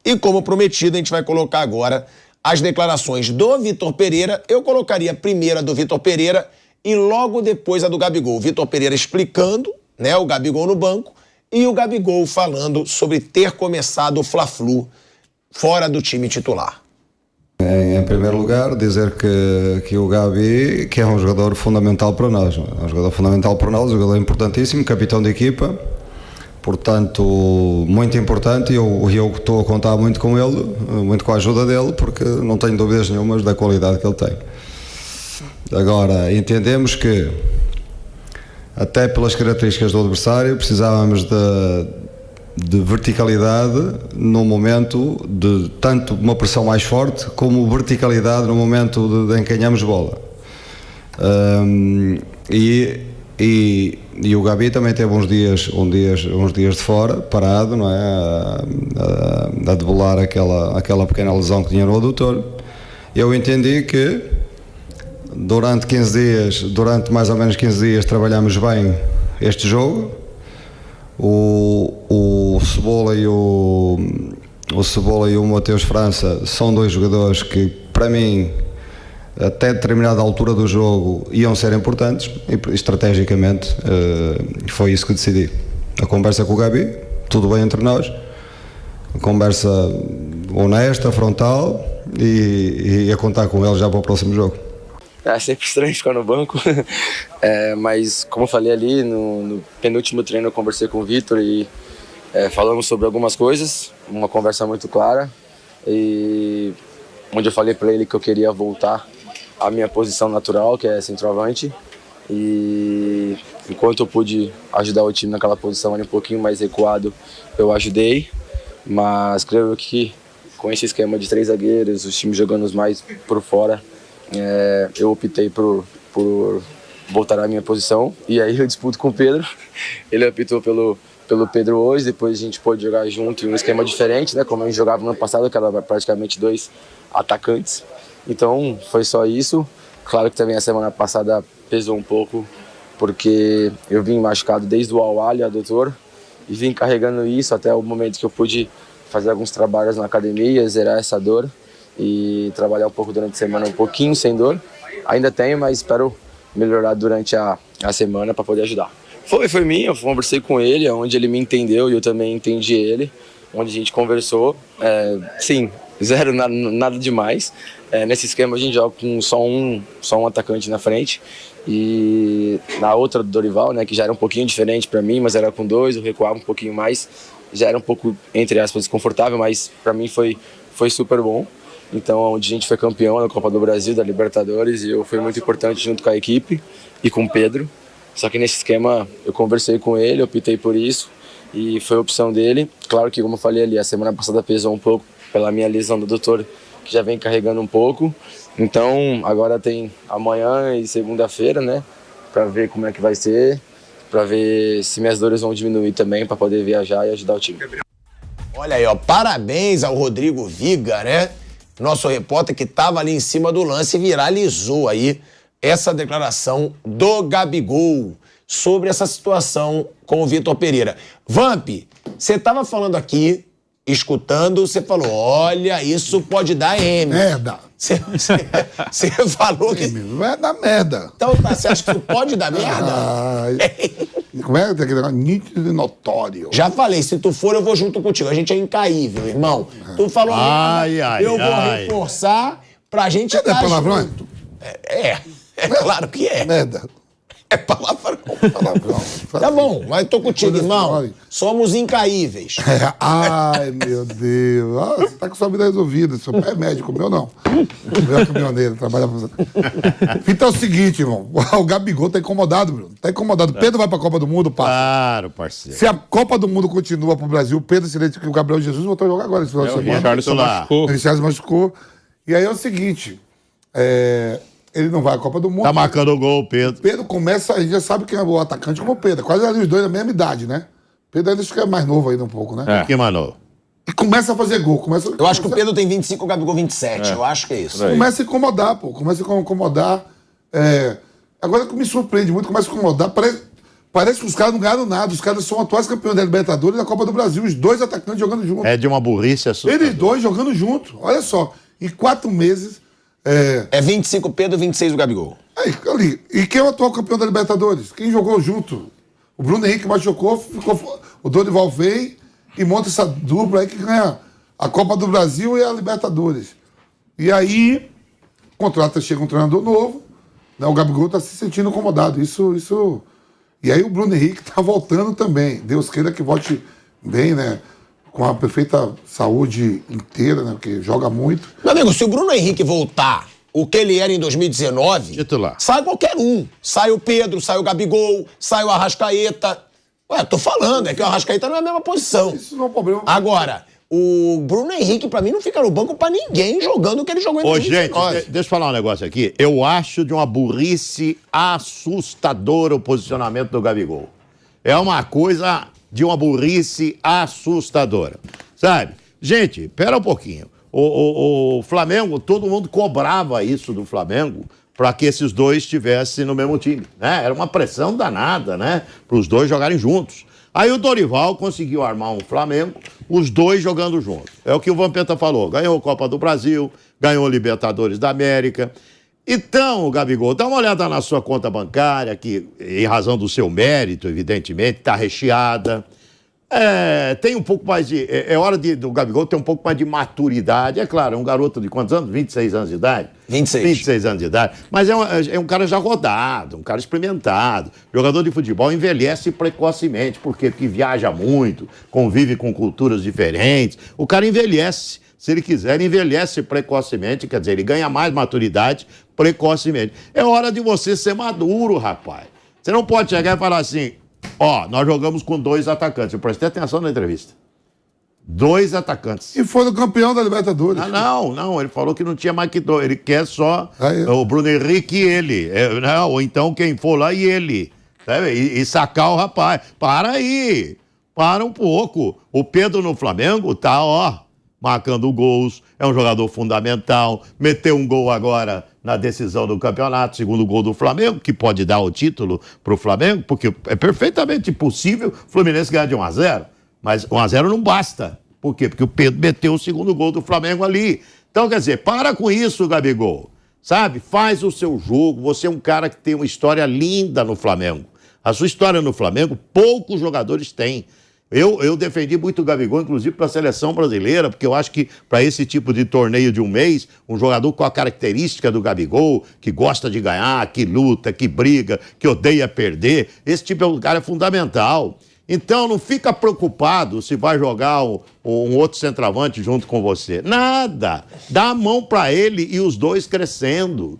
E como prometido, a gente vai colocar agora as declarações do Vitor Pereira. Eu colocaria primeiro a do Vitor Pereira e logo depois a do Gabigol. O Vitor Pereira explicando, né, o Gabigol no banco e o Gabigol falando sobre ter começado o Fla-Flu fora do time titular. Em primeiro lugar, dizer que o Gabi, que é um jogador fundamental para nós, é um jogador fundamental para nós, um jogador importantíssimo, capitão de equipa, portanto, muito importante, e eu estou a contar muito com ele, muito com a ajuda dele, porque não tenho dúvidas nenhumas da qualidade que ele tem. Agora, entendemos que, até pelas características do adversário, precisávamos de verticalidade no momento de tanto uma pressão mais forte como verticalidade no momento em que ganhamos bola. E o Gabi também teve uns dias de fora, parado, não é? A debelar aquela pequena lesão que tinha no adutor. Eu entendi que durante mais ou menos 15 dias trabalhamos bem este jogo. O Cebola e o Mateus França são dois jogadores que, para mim, até determinada altura do jogo iam ser importantes e estrategicamente foi isso que decidi. A conversa com o Gabi, tudo bem entre nós, a conversa honesta, frontal e a contar com ele já para o próximo jogo. É sempre estranho ficar no banco, mas como eu falei ali, no penúltimo treino eu conversei com o Vitor e falamos sobre algumas coisas, uma conversa muito clara, e onde eu falei para ele que eu queria voltar à minha posição natural, que é centroavante, e enquanto eu pude ajudar o time naquela posição ali um pouquinho mais recuado, eu ajudei, mas creio que com esse esquema de 3 zagueiros, os times jogando mais por fora, eu optei por voltar à minha posição, e aí eu disputo com o Pedro. Ele optou pelo Pedro hoje, depois a gente pôde jogar junto em um esquema diferente, né, como a gente jogava no ano passado, que era praticamente 2 atacantes. Então foi só isso. Claro que também a semana passada pesou um pouco, porque eu vim machucado desde o Al-Ahly, adutor, e vim carregando isso até o momento que eu pude fazer alguns trabalhos na academia, zerar essa dor e trabalhar um pouco durante a semana, um pouquinho sem dor. Ainda tenho, mas espero melhorar durante a semana para poder ajudar. Foi mim, eu conversei com ele, onde ele me entendeu e eu também entendi ele, onde a gente conversou. Sim, zero, nada demais. Nesse esquema a gente joga com só um atacante na frente, e na outra do Dorival, né, que já era um pouquinho diferente para mim, mas era com 2, eu recuava um pouquinho mais, já era um pouco, entre aspas, desconfortável, mas para mim foi super bom. Então, onde a gente foi campeão na Copa do Brasil, da Libertadores, e eu fui muito importante junto com a equipe e com o Pedro. Só que nesse esquema eu conversei com ele, eu optei por isso e foi a opção dele. Claro que, como eu falei ali, a semana passada pesou um pouco pela minha lesão do adutor, que já vem carregando um pouco. Então, agora tem amanhã e segunda-feira, né, para ver como é que vai ser, para ver se minhas dores vão diminuir também, para poder viajar e ajudar o time. Olha aí, ó, parabéns ao Rodrigo Viga, né? Nosso repórter que estava ali em cima do lance e viralizou aí essa declaração do Gabigol sobre essa situação com o Vitor Pereira. Vamp, você estava falando aqui, escutando, você falou, olha, isso pode dar M. Merda. Você falou que... Vai dar merda. Então tá, você acha que isso pode dar merda? Como é que é? Nítido e notório. Já falei, se tu for, eu vou junto contigo. A gente é incaível, irmão. Tu falou merda, eu vou reforçar pra gente É palavrão? junto. É claro que é. Merda. É palavrão. Palavrão. Tá bom, mas tô contigo, irmão. Somos incaíveis. Ai, meu Deus. Ah, você tá com sua vida resolvida. Seu pai é médico, meu não. Meu é caminhoneiro, trabalha pra... Então é o seguinte, irmão. O Gabigol tá incomodado, Bruno. Tá incomodado. Pedro vai pra Copa do Mundo, pá. Claro, parceiro. Se a Copa do Mundo continua pro Brasil, o Pedro Silente, que o Gabriel Jesus voltou a jogar agora esse final de semana. O Richarlison machucou. O Richarlison machucou. E aí é o seguinte, ele não vai à Copa do Mundo. Tá marcando o gol, Pedro. Pedro começa, a gente já sabe quem é o atacante como o Pedro. Quase ali os dois da mesma idade, né? Pedro ainda acho que é mais novo ainda um pouco, né? Que manou. E começa a fazer gol. Eu acho que o Pedro tem 25 e o Gabigol 27. Eu acho que é isso. Começa a incomodar, pô. Começa a incomodar. Agora que me surpreende muito, começa a incomodar. Parece que os caras não ganharam nada. Os caras são atuais campeões da Libertadores e da Copa do Brasil. Os dois atacantes jogando junto. É de uma burrice assustadora. Eles dois jogando junto. Olha só. Em 4 meses... É 25 Pedro, 26 o Gabigol. Aí, ali. E quem é o atual campeão da Libertadores? Quem jogou junto? O Bruno Henrique machucou, o Dorival vem e monta essa dupla aí que ganha a Copa do Brasil e a Libertadores. E aí, chega um treinador novo, né? O Gabigol tá se sentindo incomodado. Isso... E aí o Bruno Henrique tá voltando também. Deus queira que volte bem, né? Com a perfeita saúde inteira, né? Porque joga muito. Meu amigo, se o Bruno Henrique voltar o que ele era em 2019, titular, sai qualquer um. Sai o Pedro, sai o Gabigol, sai o Arrascaeta. Ué, tô falando, é que o Arrascaeta não é a mesma posição. Isso não é um problema. Agora, o Bruno Henrique, pra mim, não fica no banco pra ninguém jogando o que ele jogou em 2019. Gente, deixa eu falar um negócio aqui. Eu acho de uma burrice assustadora o posicionamento do Gabigol. É uma coisa de uma burrice assustadora. Sabe? Gente, pera um pouquinho. O Flamengo, todo mundo cobrava isso do Flamengo para que esses dois estivessem no mesmo time, né? Era uma pressão danada, né? Para os dois jogarem juntos. Aí o Dorival conseguiu armar um Flamengo, os dois jogando juntos. É o que o Vampeta falou. Ganhou a Copa do Brasil, ganhou a Libertadores da América. Então, Gabigol, dá uma olhada na sua conta bancária, que, em razão do seu mérito, evidentemente, está recheada. Tem um pouco mais de... É hora do Gabigol ter um pouco mais de maturidade. É claro, é um garoto de quantos anos? 26 anos de idade? 26 anos de idade. Mas é um cara já rodado, um cara experimentado. Jogador de futebol envelhece precocemente. Por quê? Porque viaja muito, convive com culturas diferentes. O cara envelhece. Se ele quiser, envelhece precocemente. Quer dizer, ele ganha mais maturidade precocemente. É hora de você ser maduro, rapaz. Você não pode chegar e falar assim... Ó, nós jogamos com 2 atacantes. Eu prestei atenção na entrevista. 2 atacantes. E foi o campeão da Libertadores. Não. Ele falou que não tinha mais que 2. Ele quer só o Bruno Henrique e ele. Ou então quem for lá e ele. Sabe? E sacar o rapaz. Para aí. Para um pouco. O Pedro no Flamengo tá, marcando gols. É um jogador fundamental. Meteu um gol agora na decisão do campeonato, segundo gol do Flamengo, que pode dar o título para o Flamengo, porque é perfeitamente possível o Fluminense ganhar de 1-0. Mas 1-0 não basta. Por quê? Porque o Pedro meteu o segundo gol do Flamengo ali. Então, quer dizer, para com isso, Gabigol. Sabe? Faz o seu jogo. Você é um cara que tem uma história linda no Flamengo. A sua história no Flamengo, poucos jogadores têm. Eu defendi muito o Gabigol, inclusive para a seleção brasileira, porque eu acho que para esse tipo de torneio de um mês, um jogador com a característica do Gabigol, que gosta de ganhar, que luta, que briga, que odeia perder, esse tipo de cara é fundamental. Então não fica preocupado se vai jogar um outro centroavante junto com você. Nada. Dá a mão para ele e os dois crescendo.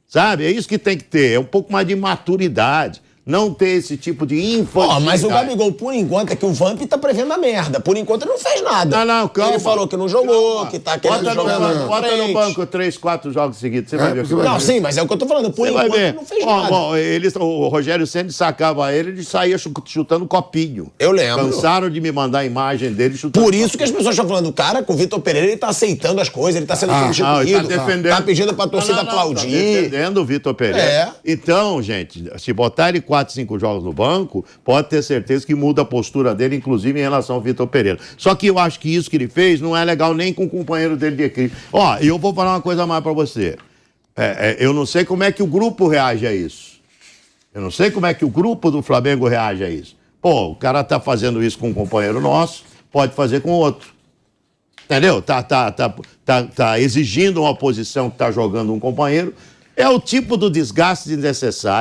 Sabe? É isso que tem que ter. É um pouco mais de maturidade. Não ter esse tipo de infantilidade. Mas o Gabigol, por enquanto, é que o Vamp tá prevendo a merda. Por enquanto, ele não fez nada. Não, calma. Ele falou que não jogou, que tá querendo jogar bota no banco 3, 4 jogos seguidos. Você vai ver. Não, sim, mas é o que eu tô falando. Por enquanto, ele não fez nada. O Rogério Ceni sacava ele saía chutando copinho. Eu lembro. Cansaram de me mandar a imagem dele chutando Por isso que as pessoas estão falando, cara, com o Vitor Pereira, ele tá aceitando as coisas, ele tá sendo substituído. Tá defendendo. Tá pedindo pra torcida aplaudir. Tá defendendo o Vitor Pereira. Então, gente, se botar ele 4, 5 jogos no banco, pode ter certeza que muda a postura dele, inclusive em relação ao Vitor Pereira. Só que eu acho que isso que ele fez não é legal nem com o companheiro dele de equipe. E eu vou falar uma coisa mais pra você. Eu não sei como é que o grupo reage a isso. Eu não sei como é que o grupo do Flamengo reage a isso. O cara tá fazendo isso com um companheiro nosso, pode fazer com outro. Entendeu? Tá exigindo uma posição que tá jogando um companheiro. É o tipo do desgaste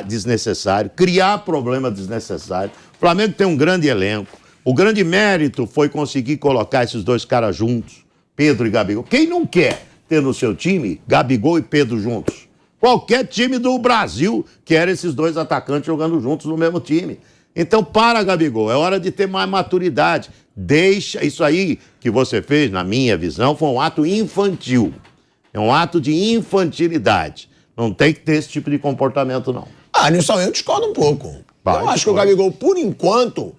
desnecessário, criar problema desnecessário. O Flamengo tem um grande elenco. O grande mérito foi conseguir colocar esses 2 caras juntos, Pedro e Gabigol. Quem não quer ter no seu time Gabigol e Pedro juntos? Qualquer time do Brasil quer esses 2 atacantes jogando juntos no mesmo time. Então, para, Gabigol, é hora de ter mais maturidade. Deixa isso aí que você fez, na minha visão, foi um ato infantil. É um ato de infantilidade. Não tem que ter esse tipo de comportamento, não. Nilson, eu discordo um pouco. Eu acho que o Gabigol, por enquanto,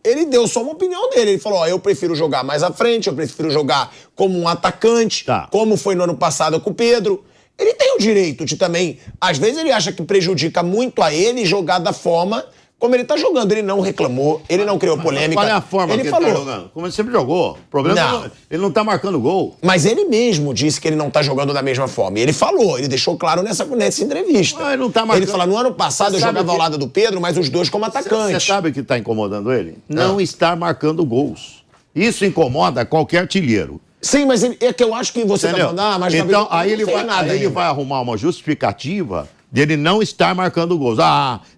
ele deu só uma opinião dele. Ele falou, eu prefiro jogar mais à frente, eu prefiro jogar como um atacante, como foi no ano passado com o Pedro. ele tem o direito de também... Às vezes ele acha que prejudica muito a ele jogar da forma como ele tá jogando. Ele não reclamou, ele não criou polêmica. Qual é a forma ele que falou. ele tá jogando? Como ele sempre jogou. O problema é que ele não tá marcando gol. Mas ele mesmo disse que ele não tá jogando da mesma forma. E ele falou, ele deixou claro nessa entrevista. Ele não tá marcando... Ele falou, no ano passado eu jogava ao lado do Pedro, mas os dois como atacantes. Você sabe o que tá incomodando ele? Não estar marcando gols. Isso incomoda qualquer artilheiro. Sim, mas é que eu acho que você Entendeu? tá falando, mas então, aí ele vai arrumar uma justificativa dele não estar marcando gols.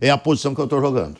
É a posição que eu tô jogando.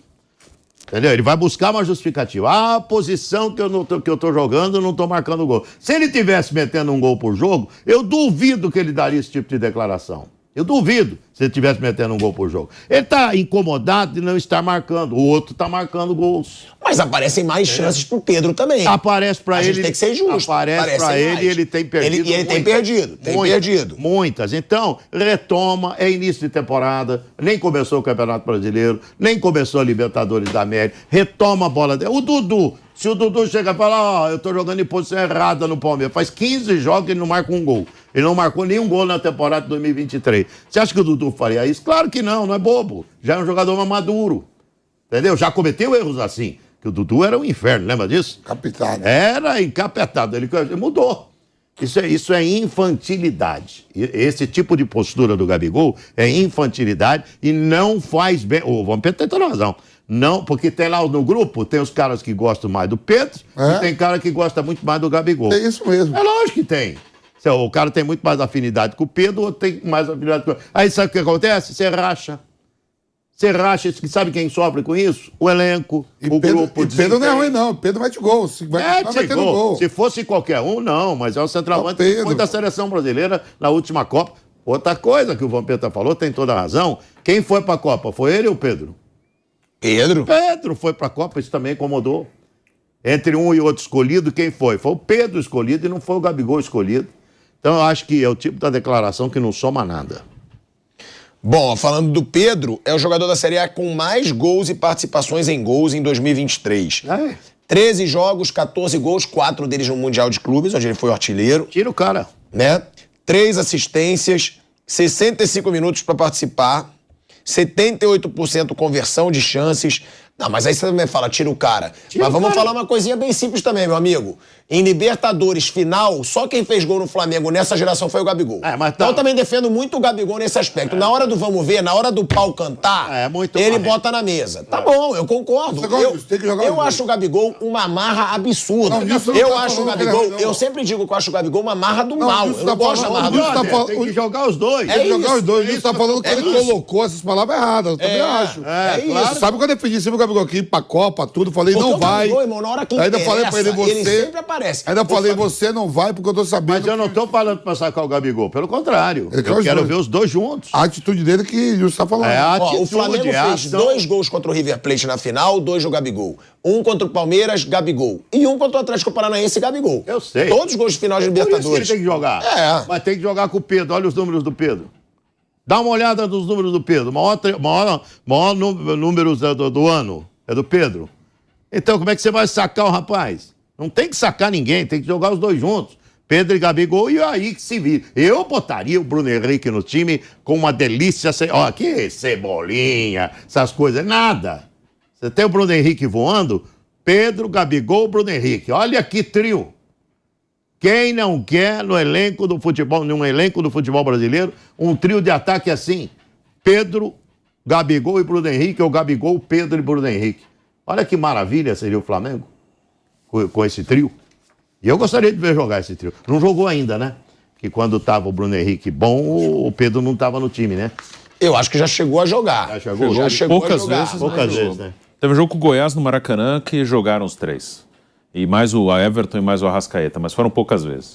Entendeu? Ele vai buscar uma justificativa. A posição que eu tô jogando, eu não tô marcando gol. Se ele tivesse metendo um gol por jogo, eu duvido que ele daria esse tipo de declaração. Eu duvido se ele estivesse metendo um gol por jogo. Ele está incomodado de não estar marcando. O outro está marcando gols. Mas aparecem mais chances pro Pedro também. Aparece para ele. A gente tem que ser justo. Aparece para ele e ele tem perdido. Ele tem perdido. Muitas. Então, retoma, é início de temporada, nem começou o Campeonato Brasileiro, nem começou a Libertadores da América. Retoma a bola dele. O Dudu. Se o Dudu chega e fala, eu tô jogando em posição errada no Palmeiras, faz 15 jogos e ele não marca um gol. Ele não marcou nenhum gol na temporada de 2023. Você acha que o Dudu faria isso? Claro que não é bobo. Já é um jogador mais maduro. Entendeu? Já cometeu erros assim. Que o Dudu era um inferno, lembra disso? Capitado. Era encapetado. Ele mudou. Isso é infantilidade. Esse tipo de postura do Gabigol é infantilidade e não faz bem. O Vampeta tem toda razão. Não, porque tem lá no grupo, tem os caras que gostam mais do Pedro e tem cara que gosta muito mais do Gabigol. É isso mesmo. É lógico que tem. O cara tem muito mais afinidade com o Pedro, ou tem mais afinidade com o... Aí sabe o que acontece? Você racha. Você racha, sabe quem sofre com isso? O elenco, o grupo. E Pedro não é ruim, não. Pedro mete gol. Mete gol. Se fosse qualquer um, não. Mas é o centroavante que foi da seleção brasileira na última Copa. Outra coisa que o Vampeta falou, tem toda a razão. Quem foi pra Copa? Foi ele ou o Pedro? Pedro foi pra Copa, isso também incomodou. Entre um e outro escolhido, quem foi? Foi o Pedro escolhido e não foi o Gabigol escolhido. Então eu acho que é o tipo da declaração que não soma nada. Bom, falando do Pedro, é o jogador da Série A com mais gols e participações em gols em 2023. 13 jogos, 14 gols, 4 deles no Mundial de Clubes, onde ele foi o artilheiro. Tira o cara. Né? 3 assistências, 65 minutos para participar, 78% conversão de chances. Não, mas aí você também fala, tira o cara. Mas vamos falar uma coisinha bem simples também, meu amigo. Em Libertadores final, só quem fez gol no Flamengo nessa geração foi o Gabigol. Então eu também defendo muito o Gabigol nesse aspecto. Na hora do vamos ver, na hora do pau cantar, ele bota na mesa. Tá bom, eu concordo. Eu acho o Gabigol uma marra absurda. Eu acho o Gabigol, eu sempre digo que eu acho o Gabigol uma marra do mal. Eu não gosto da marra do mal. Tem que jogar os dois. Tem que jogar os dois. Você tá falando que ele colocou essas palavras erradas. Eu também acho. Isso. Sabe quando eu defendi sempre o Gabigol aqui ir pra Copa, tudo, falei, não vai. Irmão, na hora que ainda falei pra ele, ele sempre aparece. Ainda falei, você não vai porque eu tô sabendo. Mas eu não tô falando pra sacar o Gabigol, pelo contrário. Eu quero ver os dois juntos. A atitude dele que você tá falando. O Flamengo fez 2 gols contra o River Plate na final, 2 do Gabigol. 1 contra o Palmeiras, Gabigol. E 1 contra o Atlético Paranaense, Gabigol. Eu sei. Todos os gols de final de Libertadores. Por isso que ele tem que jogar. Mas tem que jogar com o Pedro. Olha os números do Pedro. Dá uma olhada nos números do Pedro. Maior números do ano é do Pedro. Então, como é que você vai sacar o rapaz? Não tem que sacar ninguém, tem que jogar os dois juntos. Pedro e Gabigol, e aí que se vira. Eu botaria o Bruno Henrique no time com uma delícia. Ó, que cebolinha, essas coisas, nada. Você tem o Bruno Henrique voando, Pedro, Gabigol, Bruno Henrique. Olha que trio. Quem não quer no elenco do futebol, num elenco do futebol brasileiro, um trio de ataque assim? Pedro, Gabigol e Bruno Henrique, ou Gabigol, Pedro e Bruno Henrique. Olha que maravilha seria o Flamengo com esse trio. E eu gostaria de ver jogar esse trio. Não jogou ainda, né? Que quando tava o Bruno Henrique bom, o Pedro não tava no time, né? Eu acho que já chegou a jogar. Já chegou poucas a jogar. vezes. Poucas vezes, né? Teve um jogo com o Goiás no Maracanã que jogaram os 3. E mais o Everton e mais o Arrascaeta, mas foram poucas vezes.